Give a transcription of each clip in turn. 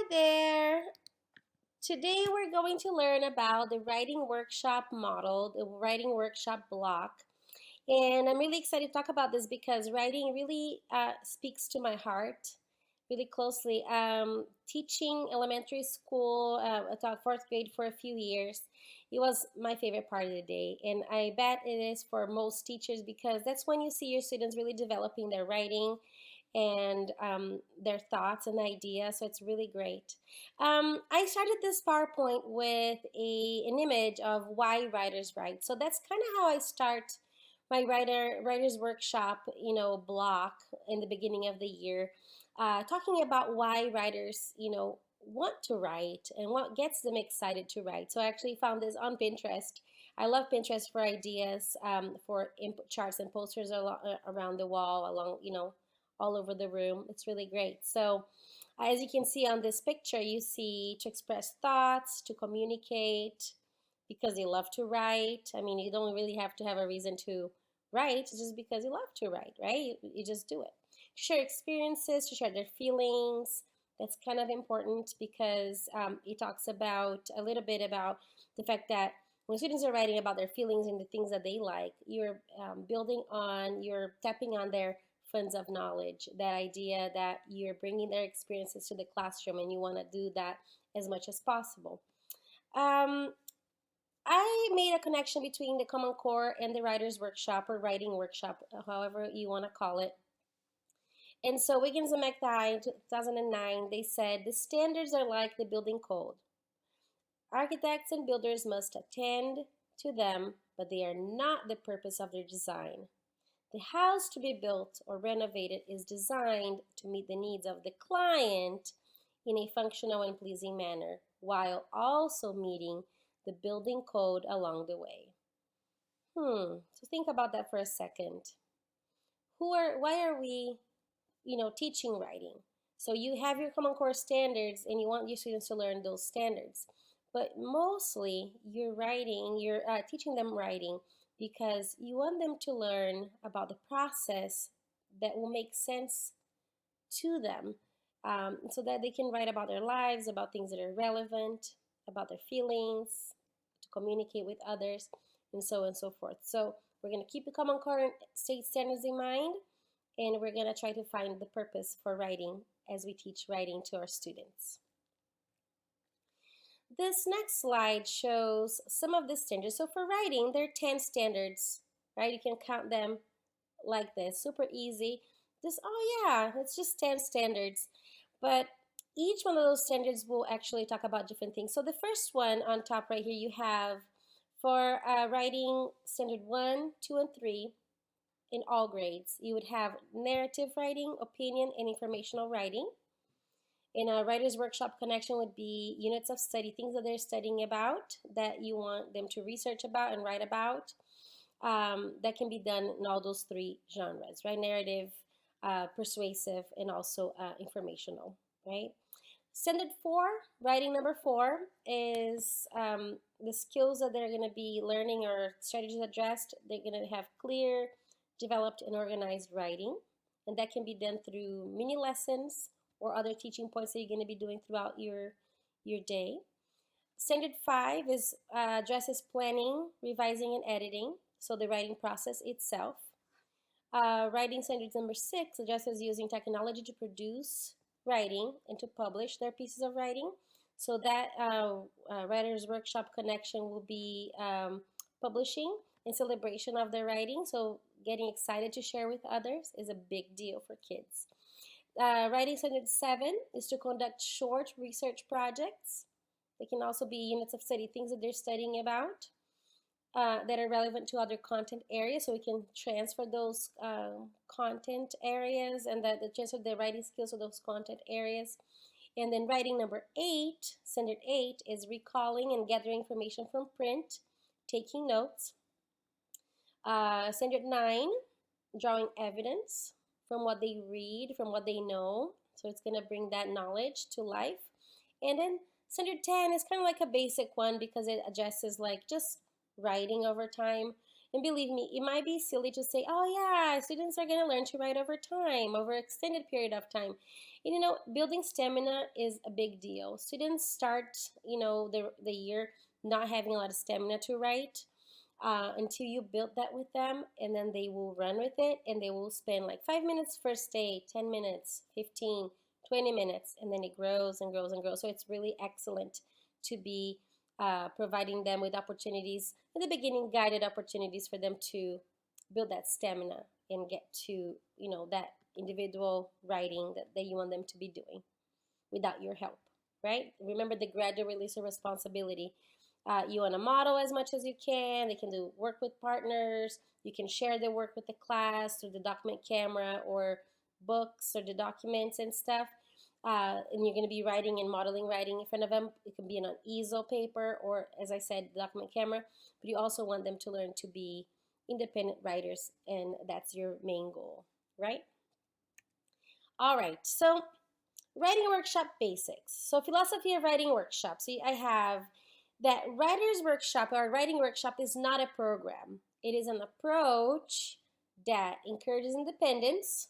Hi there. Today we're going to learn about the writing workshop model, the writing workshop block. And I'm really excited to talk about this because writing really speaks to my heart really closely. Teaching elementary school, I taught fourth grade for a few years. It was my favorite part of the day. And I bet it is for most teachers because that's when you see your students really developing their writing and their thoughts and ideas. So it's really great. I started this PowerPoint with an image of why writers write. So that's kind of how I start my writers workshop, block in the beginning of the year, talking about why writers, want to write and what gets them excited to write. So I actually found this on Pinterest. I love Pinterest for ideas, for input charts and posters around the wall, along, all over the room. It's really great. So as you can see on this picture, you see to express thoughts, to communicate, because they love to write. I mean, you don't really have to have a reason to write, just because you love to write, right? You just do it. To share experiences, to share their feelings. That's kind of important because it talks about a little bit about the fact that when students are writing about their feelings and the things that they like, you're tapping on their funds of knowledge, that idea that you're bringing their experiences to the classroom and you want to do that as much as possible. Um, I made a connection between the Common Core and the Writers Workshop or Writing Workshop, however you want to call it. And so Wiggins and McTighe in 2009, they said the standards are like the building code. Architects and builders must attend to them, but they are not the purpose of their design. The house to be built or renovated is designed to meet the needs of the client in a functional and pleasing manner, while also meeting the building code along the way. So think about that for a second. Why are we, teaching writing? So you have your Common Core standards and you want your students to learn those standards. But mostly you're teaching them writing because you want them to learn about the process that will make sense to them, so that they can write about their lives, about things that are relevant, about their feelings, to communicate with others, and so on and so forth. So we're going to keep the Common Core state standards in mind, and we're going to try to find the purpose for writing as we teach writing to our students. This next slide shows some of the standards. So for writing, there are 10 standards, right? You can count them like this, super easy. It's just 10 standards. But each one of those standards will actually talk about different things. So the first one on top right here, you have for writing standard 1, 2, and 3 in all grades. You would have narrative writing, opinion, and informational writing. In a writer's workshop connection would be units of study, things that they're studying about that you want them to research about and write about. That can be done in all those three genres, right? Narrative, persuasive, and also informational, right? Standard 4, writing number 4, is the skills that they're going to be learning or strategies addressed. They're going to have clear, developed, and organized writing. And that can be done through mini lessons or other teaching points that you're going to be doing throughout your day. Standard 5 is addresses planning, revising, and editing, so the writing process itself. Writing standards number 6 addresses using technology to produce writing and to publish their pieces of writing. So that writer's workshop connection will be publishing in celebration of their writing. So getting excited to share with others is a big deal for kids. Writing standard 7 is to conduct short research projects. They can also be units of study, things that they're studying about that are relevant to other content areas, so we can transfer those content areas and the transfer the writing skills of those content areas. And then writing number 8, standard 8, is recalling and gathering information from print, taking notes. Standard 9, drawing evidence from what they read, from what they know. So it's going to bring that knowledge to life. And then standard 10 is kind of like a basic one because it addresses like just writing over time. And believe me, it might be silly to say, oh yeah, students are going to learn to write over time, over an extended period of time. And, building stamina is a big deal. Students start, the year not having a lot of stamina to write until you build that with them, and then they will run with it, and they will spend like 5 minutes first day, 10 minutes, 15, 20 minutes, and then it grows and grows and grows. So it's really excellent to be providing them with opportunities in the beginning, guided opportunities for them to build that stamina and get to that individual writing that you want them to be doing without your help, right? Remember the gradual release of responsibility. You want to model as much as you can. They can do work with partners. You can share the work with the class through the document camera or books or the documents and stuff. And you're going to be writing and modeling writing in front of them. It can be on an easel paper or, as I said, document camera. But you also want them to learn to be independent writers, and that's your main goal, right? All right, so writing workshop basics. So philosophy of writing workshop. So I have that writer's workshop or writing workshop is not a program. It is an approach that encourages independence,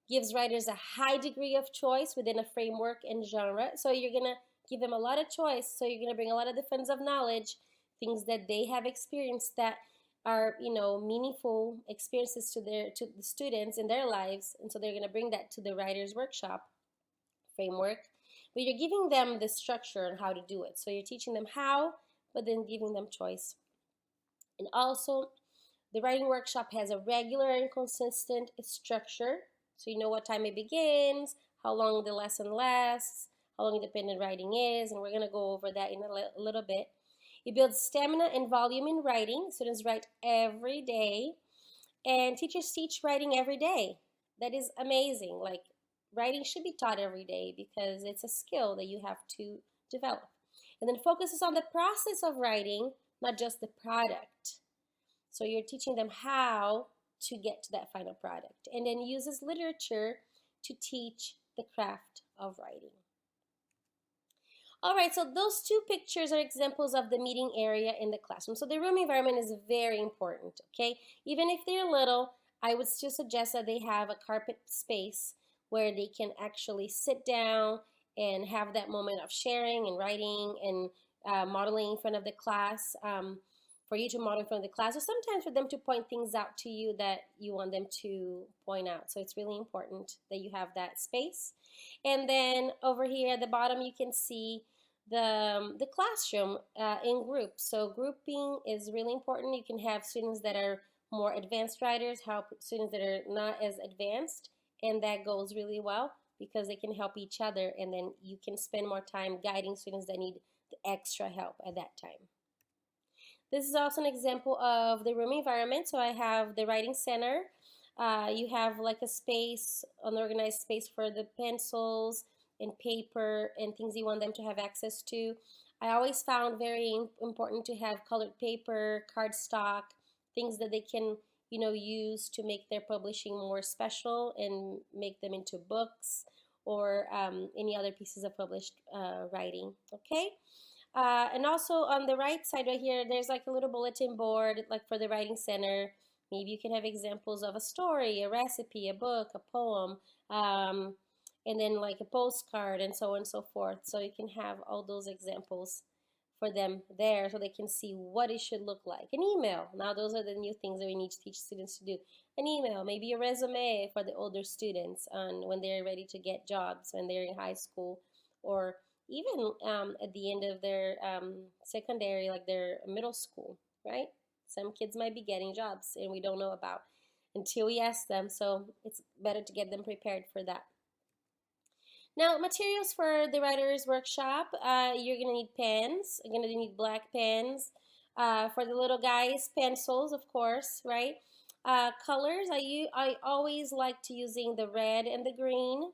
gives writers a high degree of choice within a framework and genre. So you're going to give them a lot of choice. So you're going to bring a lot of defense of knowledge, things that they have experienced that are, meaningful experiences to the students in their lives. And so they're going to bring that to the writer's workshop framework. But you're giving them the structure on how to do it. So you're teaching them how, but then giving them choice. And also, the writing workshop has a regular and consistent structure. So you know what time it begins, how long the lesson lasts, how long independent writing is, and we're going to go over that in a little bit. It builds stamina and volume in writing. Students write every day, and teachers teach writing every day. That is amazing. Like, writing should be taught every day because it's a skill that you have to develop. And then focuses on the process of writing, not just the product. So you're teaching them how to get to that final product. And then uses literature to teach the craft of writing. All right, so those two pictures are examples of the meeting area in the classroom. So the room environment is very important, okay? Even if they're little, I would still suggest that they have a carpet space where they can actually sit down and have that moment of sharing and writing and modeling in front of the class, for you to model in front of the class, or sometimes for them to point things out to you that you want them to point out. So it's really important that you have that space. And then over here at the bottom, you can see the classroom in groups. So grouping is really important. You can have students that are more advanced writers help students that are not as advanced, and that goes really well because they can help each other, and then you can spend more time guiding students that need the extra help at that time. This is also an example of the room environment. So I have the writing center. You have like a space, an organized space for the pencils and paper and things you want them to have access to. I always found very important to have colored paper, cardstock, things that they can use to make their publishing more special and make them into books or any other pieces of published writing, okay? And also on the right side right here, there's like a little bulletin board like for the writing center. Maybe you can have examples of a story, a recipe, a book, a poem, and then like a postcard and so on and so forth. So you can have all those examples for them there so they can see what it should look like. An email. Now those are the new things that we need to teach students to do. An email, maybe a resume for the older students when they're ready to get jobs when they're in high school, or even at the end of their secondary, like their middle school, right? Some kids might be getting jobs and we don't know about until we ask them, so it's better to get them prepared for that. Now, materials for the writer's workshop, you're going to need pens. You're going to need black pens. For the little guys, pencils, of course, right? Colors, I always like to using the red and the green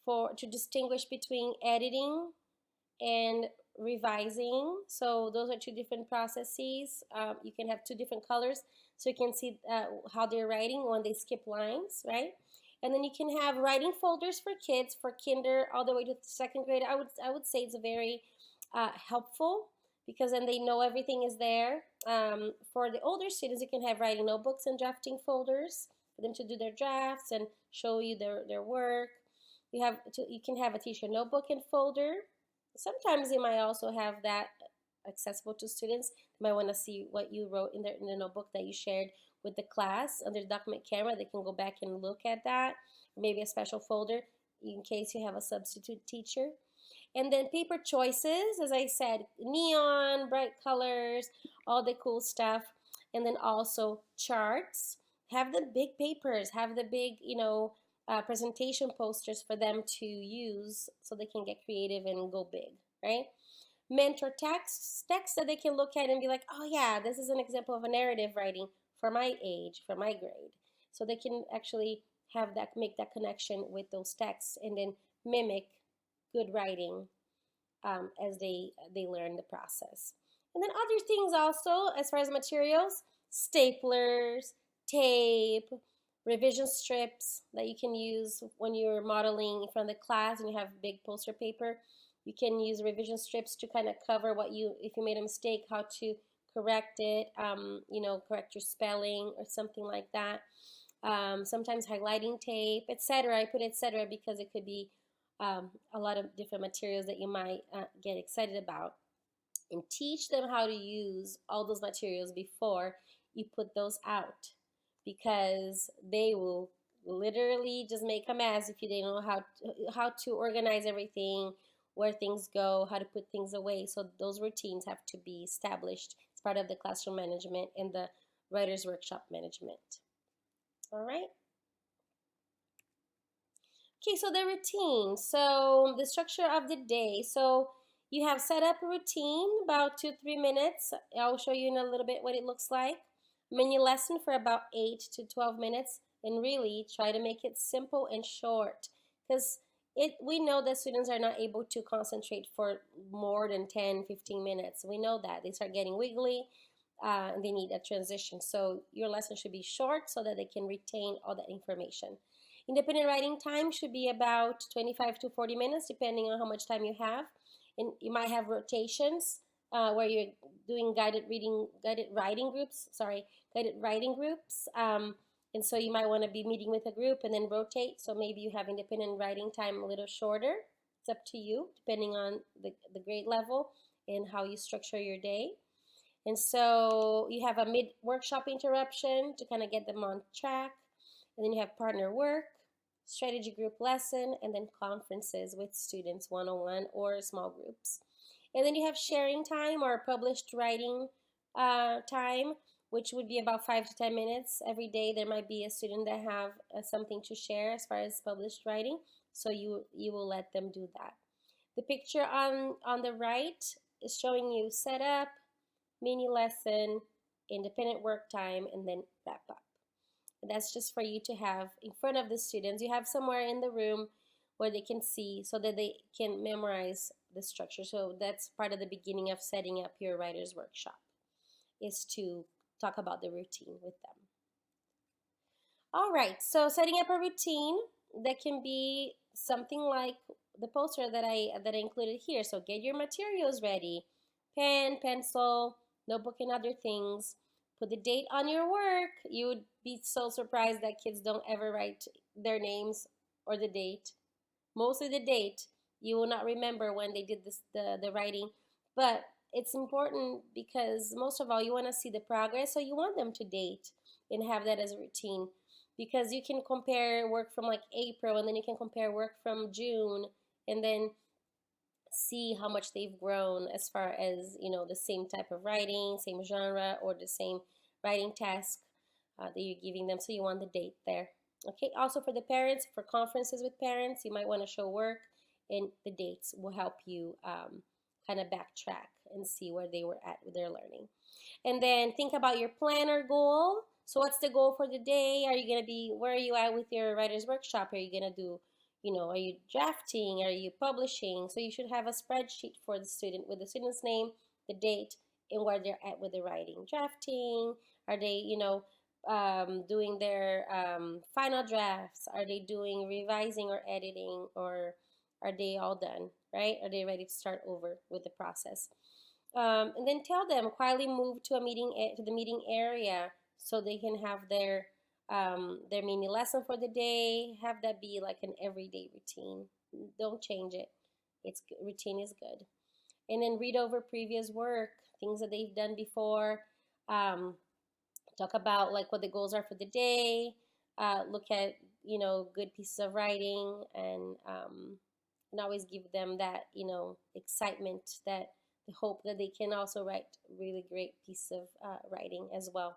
to distinguish between editing and revising. So those are two different processes. You can have two different colors so you can see how they're writing when they skip lines, right? And then you can have writing folders for kids, for kinder all the way to second grade. I would say it's very helpful because then they know everything is there. For the older students, you can have writing notebooks and drafting folders for them to do their drafts and show you their work. You can have a teacher notebook and folder. Sometimes you might also have that accessible to students. They might want to see what you wrote in the notebook that you shared with the class under the document camera. They can go back and look at that. Maybe a special folder in case you have a substitute teacher. And then paper choices, as I said, neon, bright colors, all the cool stuff. And then also charts. Have the big papers, have the big, presentation posters for them to use so they can get creative and go big, right? Mentor text that they can look at and be like, oh yeah, this is an example of a narrative writing for my age, for my grade. So they can actually make that connection with those texts and then mimic good writing as they learn the process. And then other things also, as far as materials, staplers, tape, revision strips that you can use when you're modeling in front of the class and you have big poster paper. You can use revision strips to kind of cover if you made a mistake, how to correct it, correct your spelling or something like that. Sometimes highlighting tape, etc. I put etc. because it could be a lot of different materials that you might get excited about. And teach them how to use all those materials before you put those out, because they will literally just make a mess if you don't know how to organize everything, where things go, how to put things away. So those routines have to be established as part of the classroom management and the writer's workshop management. All right. Okay, so the routine. So the structure of the day. So you have set up a routine, about 2-3 minutes. I'll show you in a little bit what it looks like. Mini lesson for about 8 to 12 minutes, and really try to make it simple and short, because we know that students are not able to concentrate for more than 10-15 minutes. We know that they start getting wiggly and they need a transition. So your lesson should be short so that they can retain all that information. Independent writing time should be about 25 to 40 minutes, depending on how much time you have. And you might have rotations where you're doing guided writing groups. And so you might want to be meeting with a group and then rotate. So maybe you have independent writing time a little shorter. It's up to you, depending on the grade level and how you structure your day. And so you have a mid-workshop interruption to kind of get them on track. And then you have partner work, strategy group lesson, and then conferences with students, one-on-one or small groups. And then you have sharing time or published writing time, which would be about 5 to 10 minutes. Every day there might be a student that have something to share as far as published writing, so you will let them do that. The picture on the right is showing you setup, mini lesson, independent work time, and then wrap up. And that's just for you to have in front of the students. You have somewhere in the room where they can see so that they can memorize the structure. So that's part of the beginning of setting up your writer's workshop, is to talk about the routine with them. All right, so setting up a routine, that can be something like the poster that I included here. So get your materials ready, pen, pencil, notebook, and other things. Put the date on your work. You would be so surprised that kids don't ever write their names or the date. Mostly the date. You will not remember when they did the writing. But it's important because most of all, you want to see the progress. So you want them to date and have that as a routine. Because you can compare work from like April, and then you can compare work from June, and then see how much they've grown as far as, the same type of writing, same genre, or the same writing task that you're giving them. So you want the date there. Okay, also for the parents, for conferences with parents, you might want to show work, and the dates will help you kind of backtrack and see where they were at with their learning. And then think about your plan or goal. So what's the goal for the day? Where are you at with your writer's workshop? Are you going to do, are you drafting? Are you publishing? So you should have a spreadsheet for the student with the student's name, the date, and where they're at with the writing. Drafting, are they, doing their final drafts? Are they doing revising or editing, or are they all done, right? Are they ready to start over with the process? And then tell them quietly move to the meeting area so they can have their mini lesson for the day. Have that be like an everyday routine. Don't change it. It's routine is good. And then read over previous work, things that they've done before. Um, Talk about like what the goals are for the day. Look at good pieces of writing, and always give them that excitement, that the hope that they can also write really great piece of writing as well.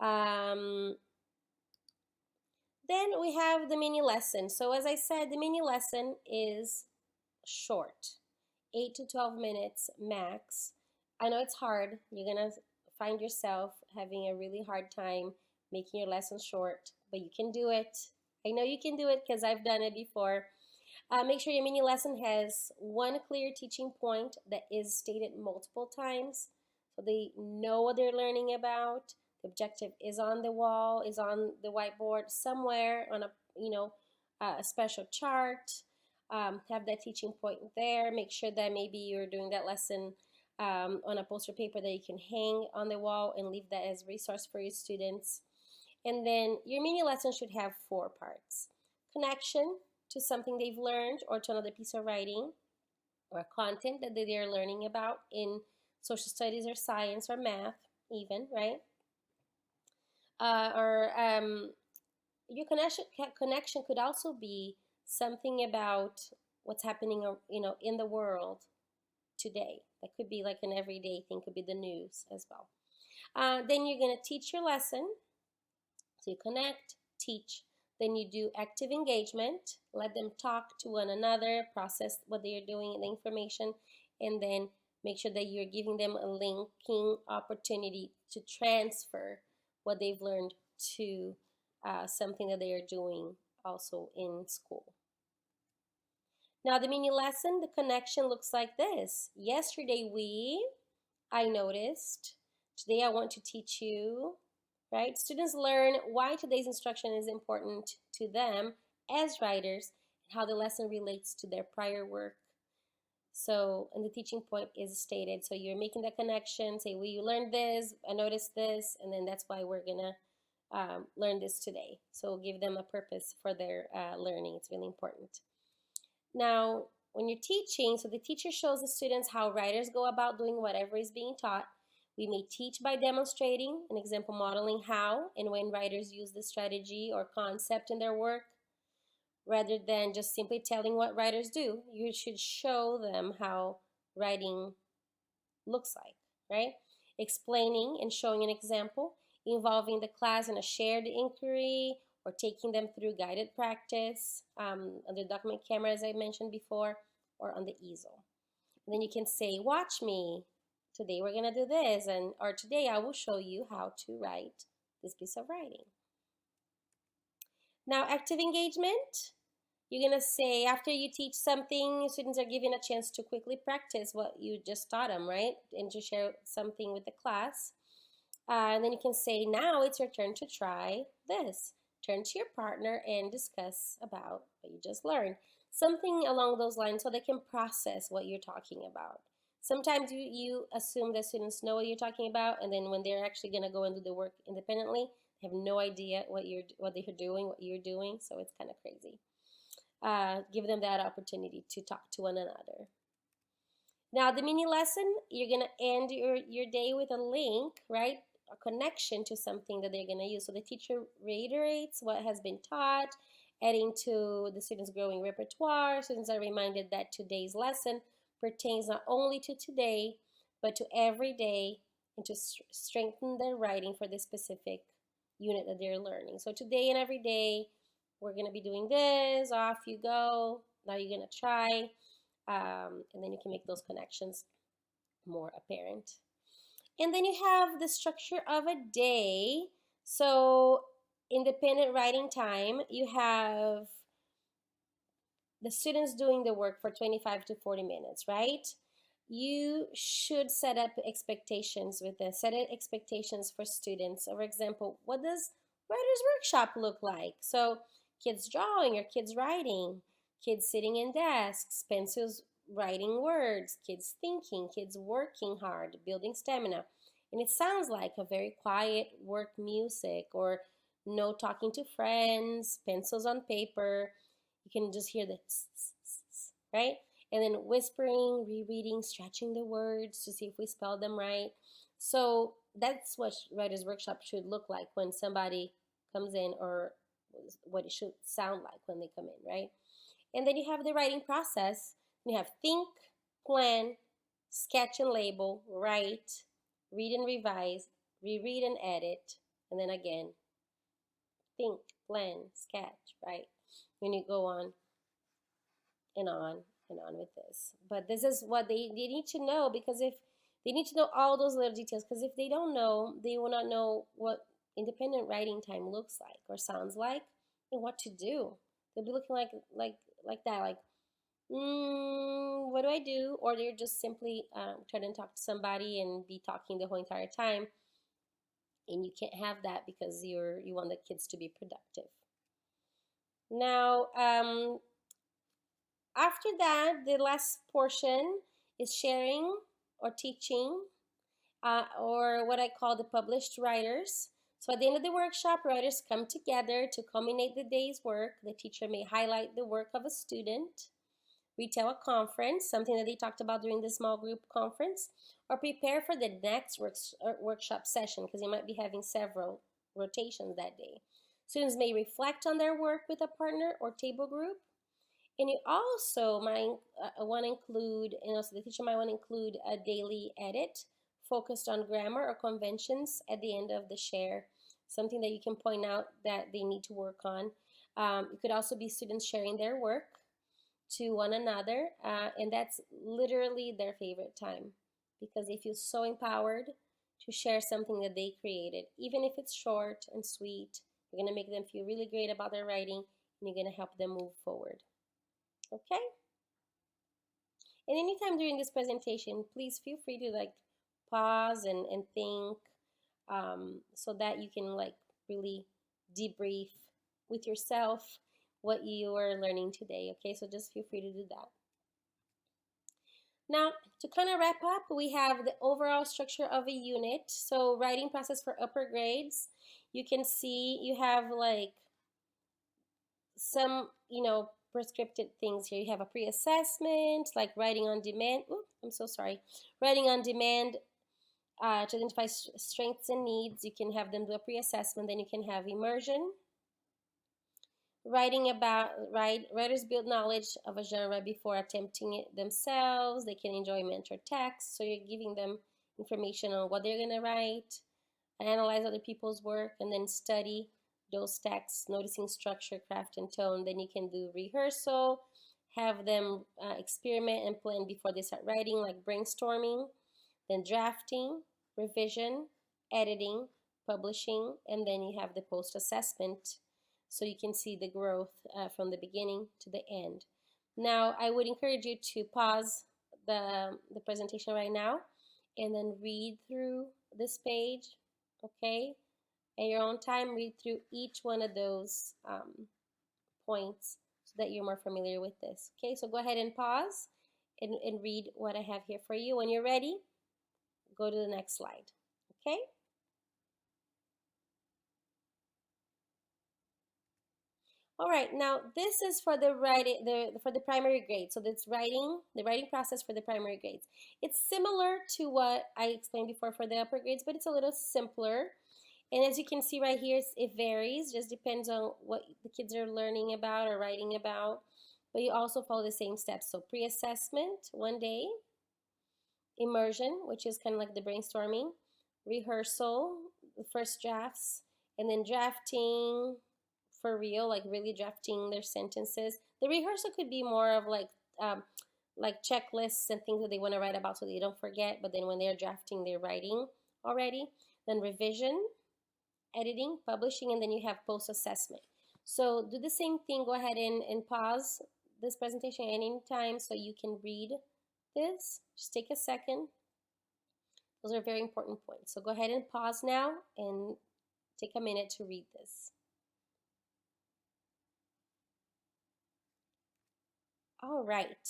Um, then we have the mini lesson. So as I said, the mini lesson is short, 8 to 12 minutes max. I know it's hard. You're gonna find yourself having a really hard time making your lesson short, but you can do it. I know you can do it because I've done it before. Make sure your mini lesson has one clear teaching point that is stated multiple times so they know what they're learning about. The objective is on the wall, is on the whiteboard somewhere on a special chart. Have that teaching point there. Make sure that maybe you're doing that lesson on a poster paper that you can hang on the wall and leave that as a resource for your students. And then your mini lesson should have 4 parts. Connection to something they've learned or to another piece of writing or content that they're learning about in social studies or science or math even, right? Or your connection could also be something about what's happening in the world today. That could be like an everyday thing, could be the news as well. Then you're going to teach your lesson. So you connect, teach. Then you do active engagement. Let them talk to one another, process what they are doing, the information, and then make sure that you're giving them a linking opportunity to transfer what they've learned to something that they are doing also in school. Now the mini lesson, the connection looks like this. Yesterday I noticed. Today I want to teach you, right? Students learn why today's instruction is important to them as writers and how the lesson relates to their prior work. So, and the teaching point is stated. So you're making that connection, say, well, you learned this, I noticed this, and then that's why we're gonna learn this today. So give them a purpose for their learning. It's really important. Now, when you're teaching, so the teacher shows the students how writers go about doing whatever is being taught. We may teach by demonstrating, an example modeling how and when writers use the strategy or concept in their work. Rather than just simply telling what writers do, you should show them how writing looks like, right? Explaining and showing an example, involving the class in a shared inquiry, or taking them through guided practice on the document camera, as I mentioned before, or on the easel. And then you can say, watch me. Today we're gonna do this, or today I will show you how to write this piece of writing. Now, active engagement. You're gonna say, after you teach something, students are given a chance to quickly practice what you just taught them, right? And to share something with the class. And then you can say, now it's your turn to try this. Turn to your partner and discuss about what you just learned. Something along those lines so they can process what you're talking about. Sometimes you assume that students know what you're talking about, and then when they're actually gonna go and do the work independently, they have no idea what they're doing, what you're doing, so it's kind of crazy. Give them that opportunity to talk to one another. Now the mini lesson, you're gonna end your day with a link, right? A connection to something that they're gonna use. So the teacher reiterates what has been taught, adding to the students' growing repertoire. Students are reminded that today's lesson pertains not only to today, but to every day, and to strengthen their writing for the specific unit that they're learning. So today and every day, we're going to be doing this, off you go, now you're going to try, and then you can make those connections more apparent. And then you have the structure of a day. So independent writing time, you have the students doing the work for 25 to 40 minutes, right? You should set up expectations with them. Set expectations for students. For example, what does writer's workshop look like? So kids drawing or kids writing, kids sitting in desks, pencils writing words, kids thinking, kids working hard, building stamina. And it sounds like a very quiet work music, or no talking to friends, pencils on paper. You can just hear the tss, tss, tss, tss, right? And then whispering, rereading, stretching the words to see if we spell them right. So that's what writer's workshop should look like when somebody comes in, or what it should sound like when they come in, right? And then you have the writing process. You have think, plan, sketch and label, write, read and revise, reread and edit, and then again, think, plan, sketch, right? When you go on and on and on with this. But this is what they need to know, because if they need to know all those little details, because if they don't know, they will not know what independent writing time looks like or sounds like, and what to do. They'll be looking like that, like, what do I do? Or they're just simply trying to talk to somebody and be talking the whole entire time, and you can't have that because you want the kids to be productive. Now, after that, the last portion is sharing or teaching, or what I call the published writers. So at the end of the workshop, writers come together to culminate the day's work. The teacher may highlight the work of a student, retell a conference, something that they talked about during the small group conference, or prepare for the next workshop session, because they might be having several rotations that day. Students may reflect on their work with a partner or table group. And you also might want to include, so the teacher might want to include a daily edit focused on grammar or conventions at the end of the share, something that you can point out that they need to work on. It could also be students sharing their work to one another, and that's literally their favorite time, because they feel so empowered to share something that they created. Even if it's short and sweet, you're going to make them feel really great about their writing, and you're going to help them move forward. Okay? And anytime during this presentation, please feel free to pause and think, so that you can really debrief with yourself what you are learning today. Okay, so just feel free to do that. Now, to kind of wrap up, we have the overall structure of a unit. So writing process for upper grades, you can see you have some, prescripted things here. You have a pre-assessment, like writing on demand. Writing on demand to identify strengths and needs. You can have them do a pre-assessment. Then you can have immersion. Writers build knowledge of a genre before attempting it themselves. They can enjoy mentor text. So you're giving them information on what they're going to write, analyze other people's work, and then study those texts, noticing structure, craft, and tone. Then you can do rehearsal, have them experiment and plan before they start writing, like brainstorming, then drafting, revision, editing, publishing, and then you have the post-assessment, so you can see the growth from the beginning to the end. Now, I would encourage you to pause the presentation right now and then read through this page, okay? At your own time, read through each one of those points so that you're more familiar with this. Okay, so go ahead and pause and read what I have here for you. When you're ready, go to the next slide. Okay? All right, now this is for the writing, for the primary grade. So that's the writing process for the primary grades. It's similar to what I explained before for the upper grades, but it's a little simpler. And as you can see right here, it varies, just depends on what the kids are learning about or writing about. But you also follow the same steps. So pre-assessment, 1 day. Immersion, which is kind of like the brainstorming. Rehearsal, the first drafts. And then drafting for real, like really drafting their sentences. The rehearsal could be more of like checklists and things that they want to write about so they don't forget. But then when they're drafting, they're writing already. Then revision, editing, publishing, and then you have post-assessment. So do the same thing. Go ahead and pause this presentation at any time so you can read this. Just take a second. Those are very important points. So go ahead and pause now and take a minute to read this. All right.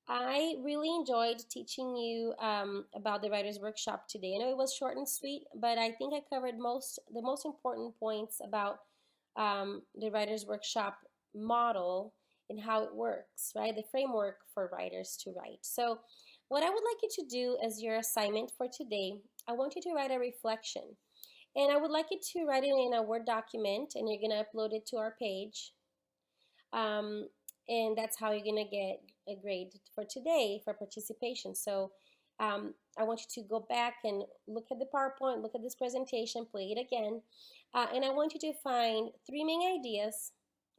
I really enjoyed teaching you about the writer's workshop today. I know it was short and sweet, but I think I covered the most important points about the writer's workshop model and how it works, right? The framework for writers to write. So, what I would like you to do as your assignment for today, I want you to write a reflection. And I would like you to write it in a Word document, and you're going to upload it to our page. Um, and that's how you're going to get a grade for today for participation. So I want you to go back and look at the PowerPoint, look at this presentation, play it again. And I want you to find three main ideas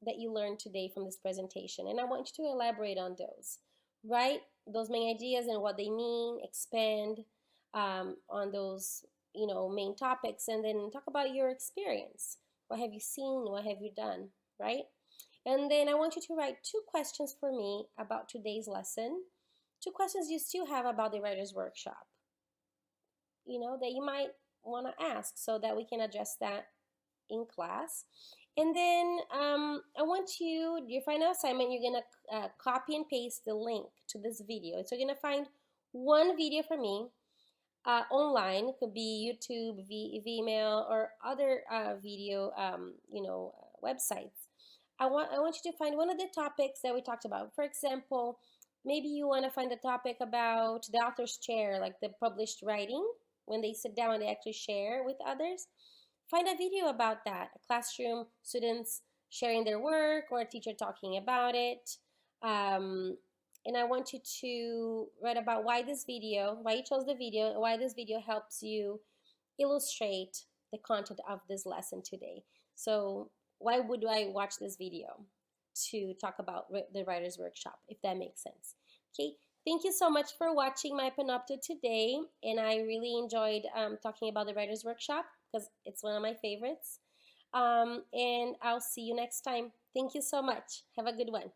that you learned today from this presentation. And I want you to elaborate on those. Write those main ideas and what they mean, expand on those main topics, and then talk about your experience. What have you seen? What have you done? Right? And then I want you to write two questions for me about today's lesson. Two questions you still have about the writer's workshop, that you might want to ask so that we can address that in class. And then I want your final assignment, you're going to copy and paste the link to this video. So you're going to find one video for me online. It could be YouTube, Vimeo, or other video, websites. I want you to find one of the topics that we talked about. For example, maybe you want to find a topic about the author's chair, like the published writing, when they sit down and they actually share with others. Find a video about that, a classroom, students sharing their work, or a teacher talking about it. And I want you to write about why you chose the video, and why this video helps you illustrate the content of this lesson today. So why would I watch this video? To talk about the writer's workshop, if that makes sense. Okay, thank you so much for watching my Panopto today, and I really enjoyed talking about the writer's workshop because it's one of my favorites. And I'll see you next time. Thank you so much. Have a good one.